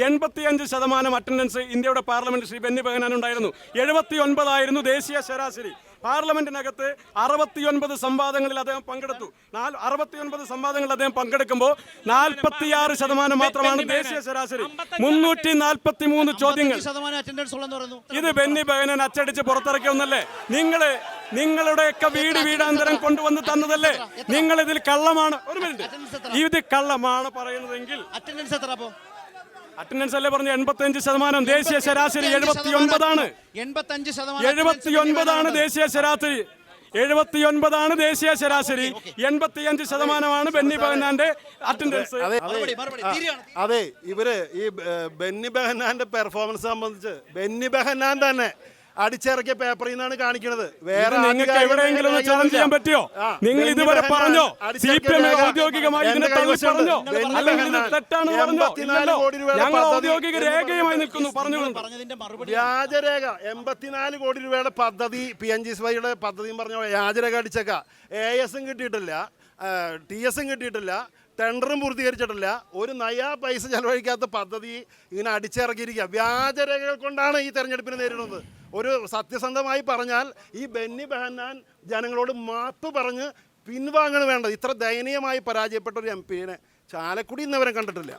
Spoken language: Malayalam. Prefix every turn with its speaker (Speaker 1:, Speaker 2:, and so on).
Speaker 1: 85% അറ്റൻഡൻസ് ഇന്ത്യയുടെ പാർലമെന്റ് ശ്രീ ബെന്നി ബെഹനാൻ ഉണ്ടായിരുന്നു. 79 ദേശീയ ശരാശരി. പാർലമെന്റിനകത്ത് 69 സംവാദങ്ങളിൽ അദ്ദേഹം പങ്കെടുത്തു. 69 സംവാദങ്ങളിൽ അദ്ദേഹം പങ്കെടുക്കുമ്പോൾ 46% മാത്രമാണ് ദേശീയ ശരാശരി. 343 ചോദ്യങ്ങൾ. ഇത് ബെന്നി ബെഹനാൻ അച്ചടിച്ച് പുറത്തിറക്കിയ ഒന്നല്ലേ? നിങ്ങളുടെയൊക്കെ വീടാന്തരം കൊണ്ടുവന്ന് തന്നതല്ലേ? നിങ്ങൾ ഇതിൽ കള്ളമാണ്. ഒരു മിനിറ്റ്, ഇത് കള്ളമാണ് പറയുന്നതെങ്കിൽ അറ്റൻഡൻസ് അല്ലേ പറഞ്ഞു? 85%. ദേശീയ ശരാശരി 79ആണ്. 79ആണ് ദേശീയ ശരാശരി. 79ആണ് ദേശീയ ശരാശരി. 85% ബെന്നി ബെഹനാന്റെ അറ്റൻഡൻസ്.
Speaker 2: അതെ, ഇവര് ഈ ബെന്നി ബെഹനാന്റെ പെർഫോമൻസ് സംബന്ധിച്ച് ബെന്നി ബെഹനാൻ തന്നെ അടിച്ചിറക്കിയ പേപ്പറിൽ നിന്നാണ് കാണിക്കുന്നത്. വേറെ
Speaker 1: നിങ്ങൾക്ക് എവിടെയെങ്കിലും ചലഞ്ച് ചെയ്യാൻ പറ്റിയോ? നിങ്ങൾ ഇതുവരെ പറഞ്ഞോ CPM ഔദ്യോഗികമായി ഇതിനെ തള്ളി പറഞ്ഞോ? അല്ലെങ്കിൽ ഇത് തെറ്റാണ് പറഞ്ഞോ? ഞങ്ങൾ ഔദ്യോഗിക രേഖയുമായി നിൽക്കുന്നു. പറഞ്ഞുകൊണ്ട്
Speaker 2: വ്യാജരേഖ 84 കോടി രൂപയുടെ പദ്ധതി PNGSYയുടെ പദ്ധതിയും പറഞ്ഞ വ്യാജരേഖ അടിച്ചേക്ക. AS കിട്ടിയിട്ടില്ല, TS കിട്ടിയിട്ടില്ല, ടെൻഡറും പൂർത്തീകരിച്ചിട്ടില്ല. ഒരു നയാ പൈസ ചെലവഴിക്കാത്ത പദ്ധതി ഇങ്ങനെ അടിച്ചിറക്കിയിരിക്കുക. വ്യാജരേഖകൾ കൊണ്ടാണ് ഈ തെരഞ്ഞെടുപ്പിനെ നേരിടുന്നത്. ഒരു സത്യസന്ധമായി പറഞ്ഞാൽ ഈ ബെന്നി ബെഹനാൻ ജനങ്ങളോട് മാപ്പ് പറഞ്ഞ് പിൻവാങ്ങാണ് വേണ്ടത്. ഇത്ര ദയനീയമായി പരാജയപ്പെട്ട ഒരു MP ചാലക്കുടി ഇന്നവരെ കണ്ടിട്ടില്ല.